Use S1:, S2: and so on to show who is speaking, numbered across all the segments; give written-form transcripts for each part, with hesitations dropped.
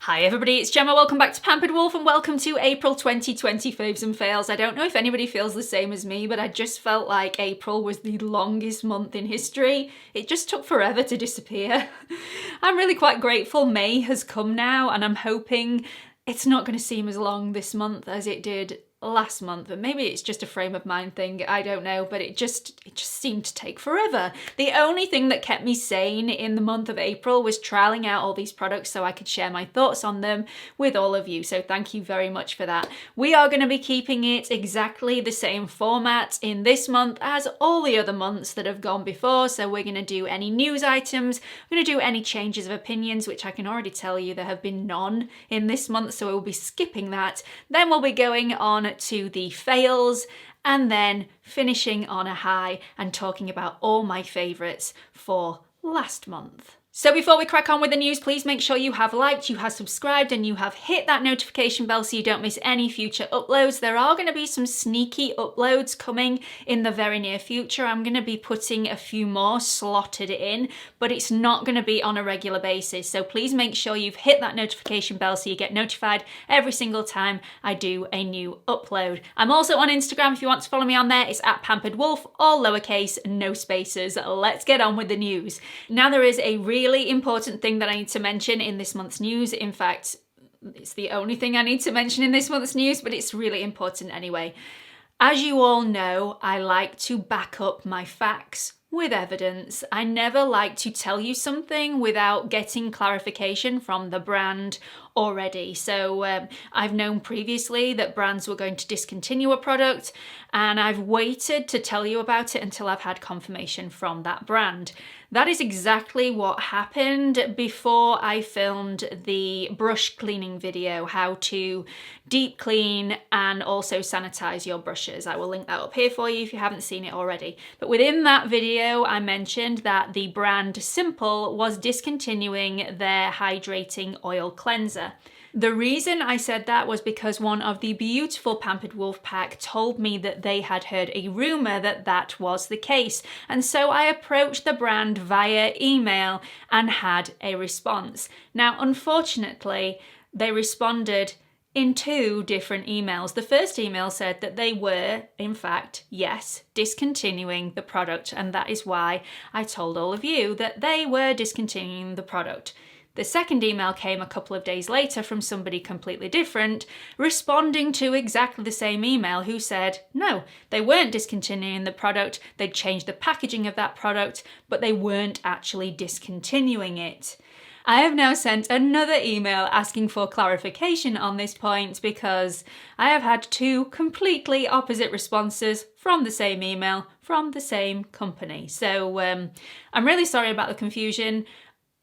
S1: Hi everybody, it's Gemma. Welcome back to Pampered Wolf and welcome to April 2020 Faves and Fails. I don't know if anybody feels the same as me, but I just felt like April was the longest month in history. It just took forever to disappear. I'm really quite grateful May has come now, and I'm hoping it's not going to seem as long this month as it did last month, and maybe it's just a frame of mind thing, I don't know, but it just seemed to take forever. The only thing that kept me sane in the month of April was trialing out all these products so I could share my thoughts on them with all of you, so thank you very much for that. We are going to be keeping it exactly the same format in this month as all the other months that have gone before, so we're going to do any news items, we're going to do any changes of opinions, which I can already tell you there have been none in this month, so we'll be skipping that. Then we'll be going on to the fails and then finishing on a high and talking about all my favourites for last month. So before we crack on with the news, please make sure you have liked, you have subscribed, and you have hit that notification bell so you don't miss any future uploads. There are going to be some sneaky uploads coming in the very near future. I'm going to be putting a few more slotted in, but it's not going to be on a regular basis. So please make sure you've hit that notification bell so you get notified every single time I do a new upload. I'm also on Instagram if you want to follow me on there. It's at Pampered Wolf, all lowercase, no spaces. Let's get on with the news. Now there is a really important thing that I need to mention in this month's news. In fact, it's the only thing I need to mention in this month's news, but it's really important anyway. As you all know, I like to back up my facts with evidence. I never like to tell you something without getting clarification from the brand already. So I've known previously that brands were going to discontinue a product, and I've waited to tell you about it until I've had confirmation from that brand. That is exactly what happened before I filmed the brush cleaning video, how to deep clean and also sanitize your brushes. I will link that up here for you if you haven't seen it already. But within that video, I mentioned that the brand Simple was discontinuing their hydrating oil cleanser. The reason I said that was because one of the beautiful Pampered Wolf pack told me that they had heard a rumour that that was the case, and so I approached the brand via email and had a response. Now, unfortunately, they responded in two different emails. The first email said that they were, in fact, yes, discontinuing the product, and that is why I told all of you that they were discontinuing the product. The second email came a couple of days later from somebody completely different, responding to exactly the same email, who said, no, they weren't discontinuing the product, they'd changed the packaging of that product, but they weren't actually discontinuing it. I have now sent another email asking for clarification on this point because I have had two completely opposite responses from the same email from the same company. So I'm really sorry about the confusion.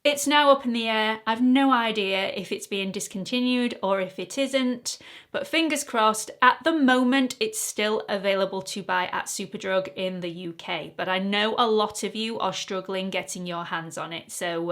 S1: It's now up in the air. I've no idea if it's being discontinued or if it isn't, but fingers crossed, at the moment it's still available to buy at Superdrug in the UK, but I know a lot of you are struggling getting your hands on it, so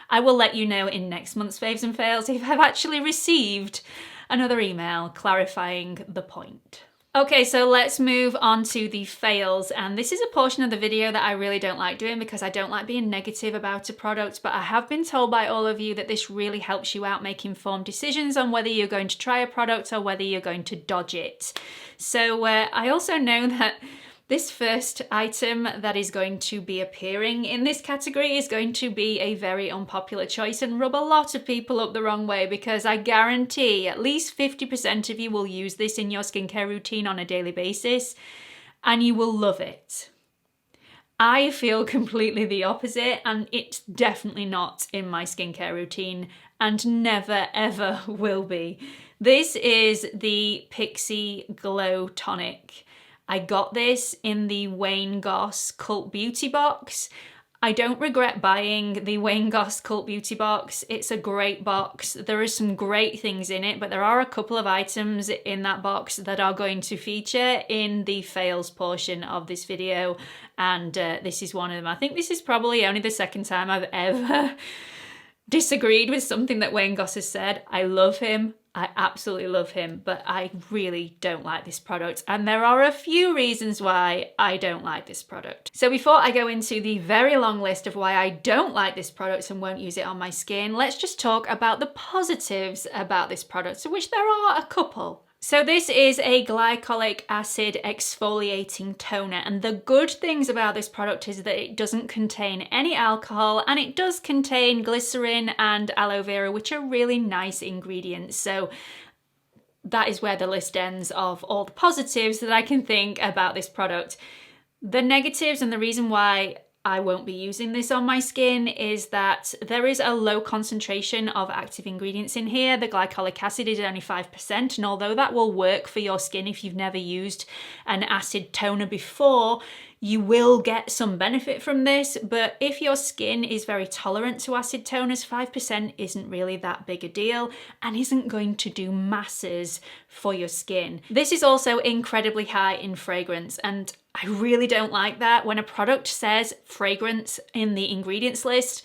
S1: I will let you know in next month's Faves and Fails if I've actually received another email clarifying the point. Okay, so let's move on to the fails, and this is a portion of the video that I really don't like doing because I don't like being negative about a product, but I have been told by all of you that this really helps you out make informed decisions on whether you're going to try a product or whether you're going to dodge it. So I also know that this first item that is going to be appearing in this category is going to be a very unpopular choice and rub a lot of people up the wrong way, because I guarantee at least 50% of you will use this in your skincare routine on a daily basis and you will love it. I feel completely the opposite, and it's definitely not in my skincare routine and never ever will be. This is the Pixie Glow Tonic. I got this in the Wayne Goss Cult Beauty box. I don't regret buying the Wayne Goss Cult Beauty box. It's a great box. There are some great things in it, but there are a couple of items in that box that are going to feature in the fails portion of this video, and this is one of them. I think this is probably only the second time I've ever disagreed with something that Wayne Goss has said. I love him. I absolutely love him, but I really don't like this product. And there are a few reasons why I don't like this product. So before I go into the very long list of why I don't like this product and won't use it on my skin, let's just talk about the positives about this product, of which there are a couple. So this is a glycolic acid exfoliating toner, and the good things about this product is that it doesn't contain any alcohol, and it does contain glycerin and aloe vera, which are really nice ingredients. So that is where the list ends of all the positives that I can think about this product. The negatives and the reason why I won't be using this on my skin is that there is a low concentration of active ingredients in here. The glycolic acid is only 5%, and although that will work for your skin if you've never used an acid toner before, you will get some benefit from this. But if your skin is very tolerant to acid toners, 5% isn't really that big a deal and isn't going to do masses for your skin. This is also incredibly high in fragrance, and I really don't like that. When a product says fragrance in the ingredients list,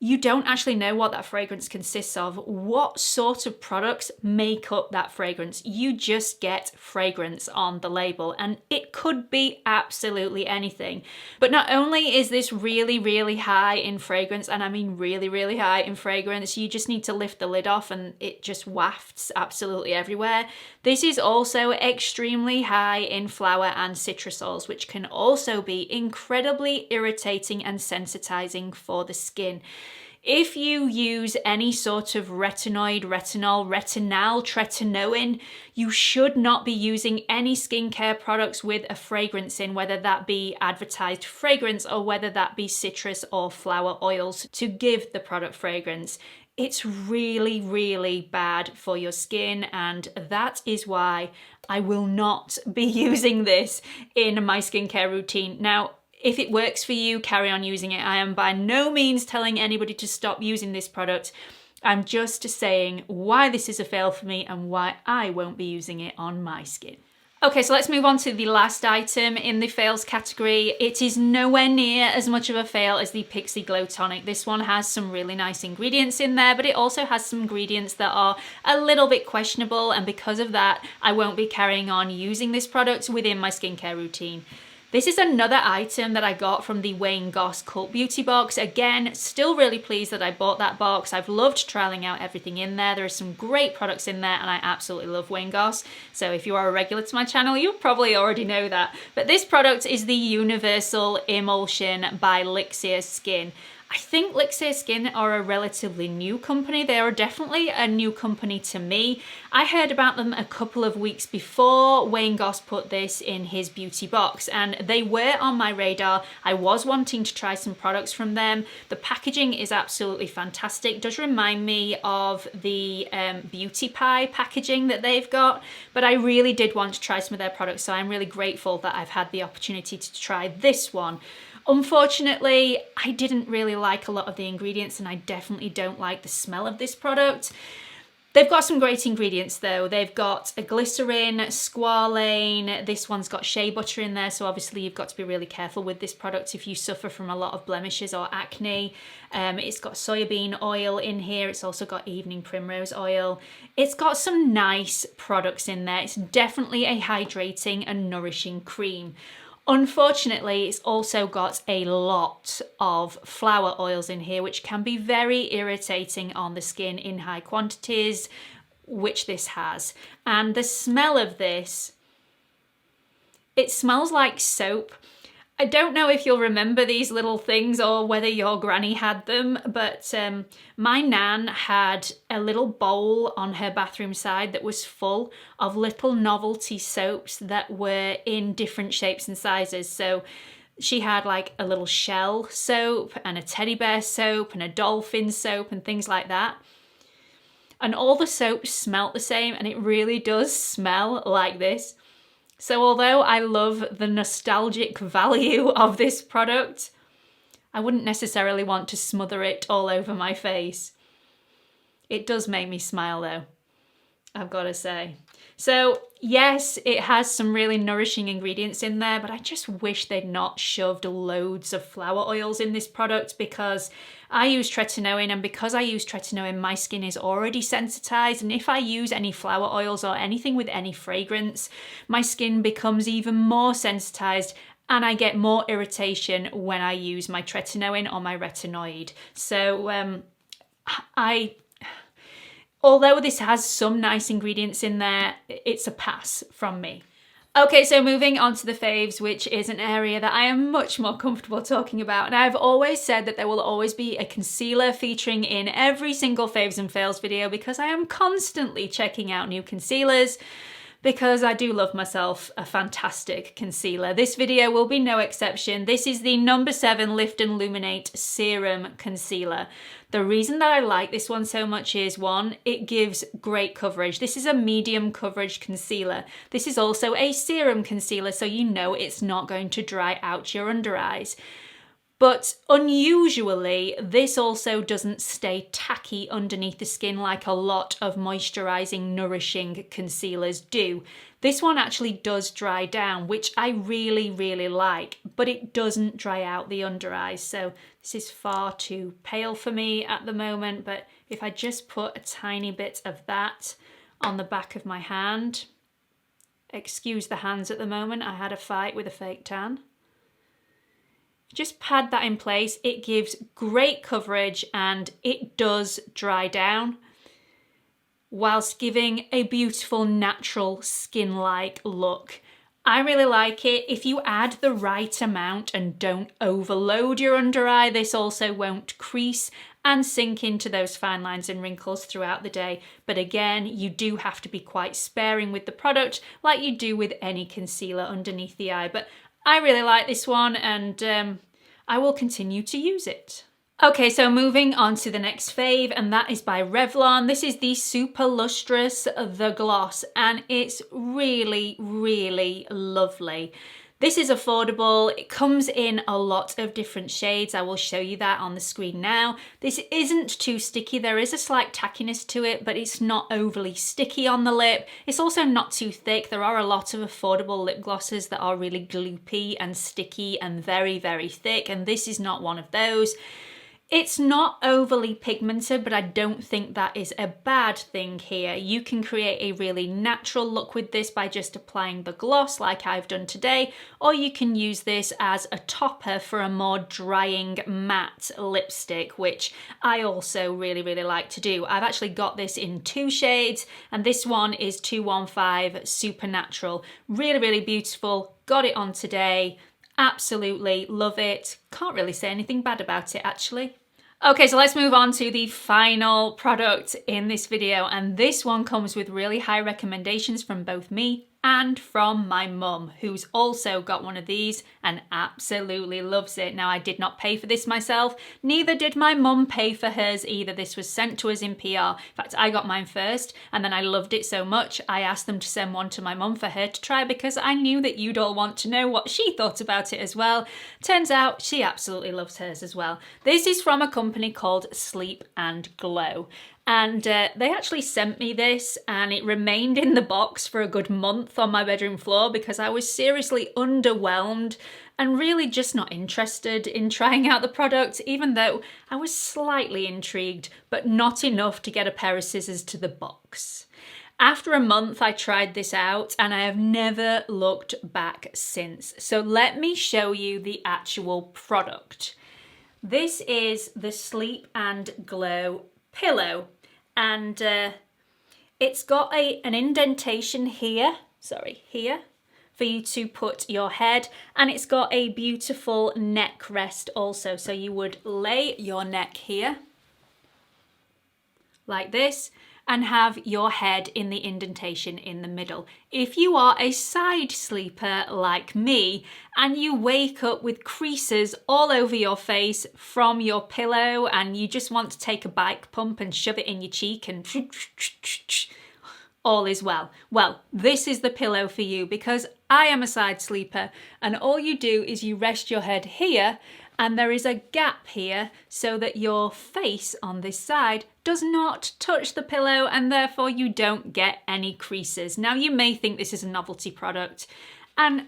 S1: you don't actually know what that fragrance consists of, what sort of products make up that fragrance. You just get fragrance on the label, and it could be absolutely anything. But not only is this really, really high in fragrance, and I mean really, really high in fragrance, you just need to lift the lid off and it just wafts absolutely everywhere. This is also extremely high in flower and citrus oils, which can also be incredibly irritating and sensitizing for the skin. If you use any sort of retinoid, retinol, retinal, tretinoin, you should not be using any skincare products with a fragrance in, whether that be advertised fragrance or whether that be citrus or flower oils to give the product fragrance. It's really, really bad for your skin, and that is why I will not be using this in my skincare routine. Now, if it works for you, carry on using it. I am by no means telling anybody to stop using this product. I'm just saying why this is a fail for me and why I won't be using it on my skin. Okay, so let's move on to the last item in the fails category. It is nowhere near as much of a fail as the Pixi Glow Tonic. This one has some really nice ingredients in there, but it also has some ingredients that are a little bit questionable, and because of that, I won't be carrying on using this product within my skincare routine. This is another item that I got from the Wayne Goss Cult Beauty box. Again, still really pleased that I bought that box. I've loved trialing out everything in there. There are some great products in there, and I absolutely love Wayne Goss. So if you are a regular to my channel, you probably already know that. But this product is the Universal Emulsion by Lixir Skin. I think Lixir Skin are a relatively new company. They are definitely a new company to me. I heard about them a couple of weeks before Wayne Goss put this in his beauty box, and they were on my radar. I was wanting to try some products from them. The packaging is absolutely fantastic. It does remind me of the Beauty Pie packaging that they've got, but I really did want to try some of their products, so I'm really grateful that I've had the opportunity to try this one. Unfortunately, I didn't really like a lot of the ingredients, and I definitely don't like the smell of this product. They've got some great ingredients though. They've got a glycerin, squalane, this one's got shea butter in there, so obviously you've got to be really careful with this product if you suffer from a lot of blemishes or acne. It's got soybean oil in here, it's also got evening primrose oil. It's got some nice products in there. It's definitely a hydrating and nourishing cream. Unfortunately, it's also got a lot of flower oils in here, which can be very irritating on the skin in high quantities, which this has. And the smell of this, it smells like soap. I don't know if you'll remember these little things or whether your granny had them, but my nan had a little bowl on her bathroom side that was full of little novelty soaps that were in different shapes and sizes. So she had like a little shell soap and a teddy bear soap and a dolphin soap and things like that. And all the soaps smelt the same, and it really does smell like this. So although I love the nostalgic value of this product, I wouldn't necessarily want to smother it all over my face. It does make me smile though, I've got to say. So yes, it has some really nourishing ingredients in there, but I just wish they'd not shoved loads of flower oils in this product, because I use tretinoin, and because I use tretinoin, my skin is already sensitized, and if I use any flower oils or anything with any fragrance, my skin becomes even more sensitized and I get more irritation when I use my tretinoin or my retinoid. So although this has some nice ingredients in there, it's a pass from me. Okay, so moving on to the faves, which is an area that I am much more comfortable talking about. And I've always said that there will always be a concealer featuring in every single faves and fails video because I am constantly checking out new concealers, because I do love myself a fantastic concealer. This video will be no exception. This is the number 7 Lift and Illuminate Serum Concealer. The reason that I like this one so much is, one, it gives great coverage. This is a medium coverage concealer. This is also a serum concealer, so you know it's not going to dry out your under eyes. But unusually, this also doesn't stay tacky underneath the skin like a lot of moisturizing, nourishing concealers do. This one actually does dry down, which I really, really like, but it doesn't dry out the under eyes. So this is far too pale for me at the moment, but if I just put a tiny bit of that on the back of my hand, excuse the hands at the moment, I had a fight with a fake tan. Just pad that in place. It gives great coverage and it does dry down whilst giving a beautiful natural skin-like look. I really like it. If you add the right amount and don't overload your under eye, this also won't crease and sink into those fine lines and wrinkles throughout the day. But again, you do have to be quite sparing with the product like you do with any concealer underneath the eye. But I really like this one and I will continue to use it. Okay, so moving on to the next fave, and that is by Revlon. This is the Super Lustrous The Gloss, and it's really, really lovely. This is affordable. It comes in a lot of different shades. I will show you that on the screen now. This isn't too sticky. There is a slight tackiness to it, but it's not overly sticky on the lip. It's also not too thick. There are a lot of affordable lip glosses that are really gloopy and sticky and very, very thick, and this is not one of those. It's not overly pigmented, but I don't think that is a bad thing here. You can create a really natural look with this by just applying the gloss like I've done today, or you can use this as a topper for a more drying matte lipstick, which I also really, really like to do. I've actually got this in 2 shades, and this one is 215 Supernatural. Really, really beautiful. Got it on today. Absolutely love it. Can't really say anything bad about it, actually. Okay, so let's move on to the final product in this video, and this one comes with really high recommendations from both me and from my mum, who's also got one of these and absolutely loves it. Now, I did not pay for this myself, neither did my mum pay for hers either. This was sent to us in PR. In fact, I got mine first, and then I loved it so much, I asked them to send one to my mum for her to try because I knew that you'd all want to know what she thought about it as well. Turns out she absolutely loves hers as well. This is from a company called Sleep and Glow. And they actually sent me this, and it remained in the box for a good month on my bedroom floor because I was seriously underwhelmed and really just not interested in trying out the product, even though I was slightly intrigued, but not enough to get a pair of scissors to the box. After a month, I tried this out and I have never looked back since. So let me show you the actual product. This is the Sleep and Glow pillow, and it's got an indentation here, here, for you to put your head, and it's got a beautiful neck rest also. So you would lay your neck here like this and have your head in the indentation in the middle. If you are a side sleeper like me and you wake up with creases all over your face from your pillow and you just want to take a bike pump and shove it in your cheek and all is well. Well, this is the pillow for you because I am a side sleeper, and all you do is you rest your head here and there is a gap here so that your face on this side does not touch the pillow and therefore you don't get any creases. Now, you may think this is a novelty product, and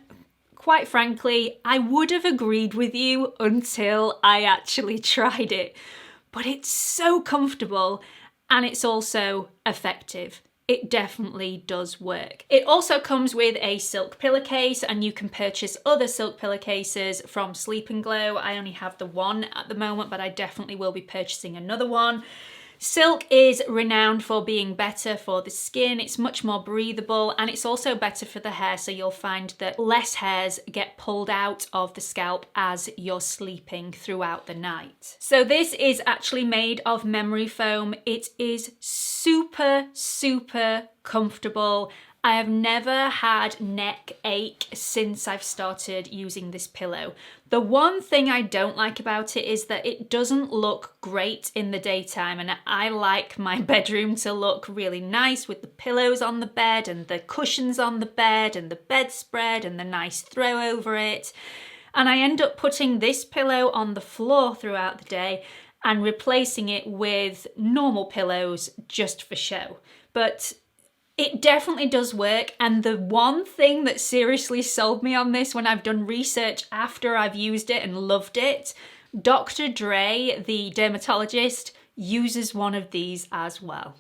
S1: quite frankly, I would have agreed with you until I actually tried it. but it's so comfortable and it's also effective. It definitely does work. It also comes with a silk pillowcase, and you can purchase other silk pillowcases from Sleep & Glow. I only have the one at the moment, but I definitely will be purchasing another one. Silk is renowned for being better for the skin. It's much more breathable, and it's also better for the hair, so you'll find that less hairs get pulled out of the scalp as you're sleeping throughout the night. So this is actually made of memory foam. It is super, super comfortable. I have never had neck ache since I've started using this pillow. The one thing I don't like about it is that it doesn't look great in the daytime, and I like my bedroom to look really nice with the pillows on the bed and the cushions on the bed and the bedspread and the nice throw over it. And I end up putting this pillow on the floor throughout the day and replacing it with normal pillows just for show. But it definitely does work, and the one thing that seriously sold me on this when I've done research after I've used it and loved it, Dr. Dre, the dermatologist, uses one of these as well.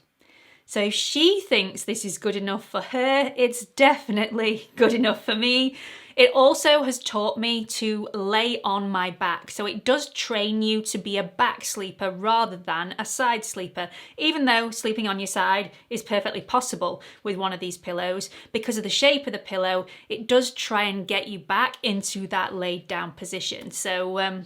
S1: So if she thinks this is good enough for her, it's definitely good enough for me. It also has taught me to lay on my back. So it does train you to be a back sleeper rather than a side sleeper. Even though sleeping on your side is perfectly possible with one of these pillows, because of the shape of the pillow, it does try and get you back into that laid down position. So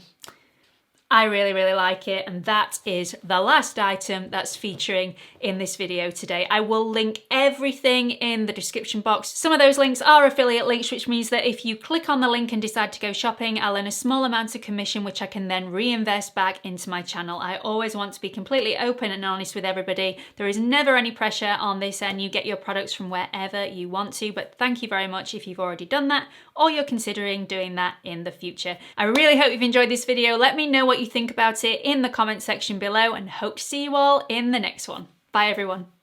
S1: I really, really like it, and that is the last item that's featuring in this video today. I will link everything in the description box. Some of those links are affiliate links, which means that if you click on the link and decide to go shopping, I'll earn a small amount of commission, which I can then reinvest back into my channel. I always want to be completely open and honest with everybody. There is never any pressure on this end. You get your products from wherever you want to, but thank you very much if you've already done that or you're considering doing that in the future. I really hope you've enjoyed this video. Let me know what you think about it in the comment section below, and hope to see you all in the next one. Bye everyone.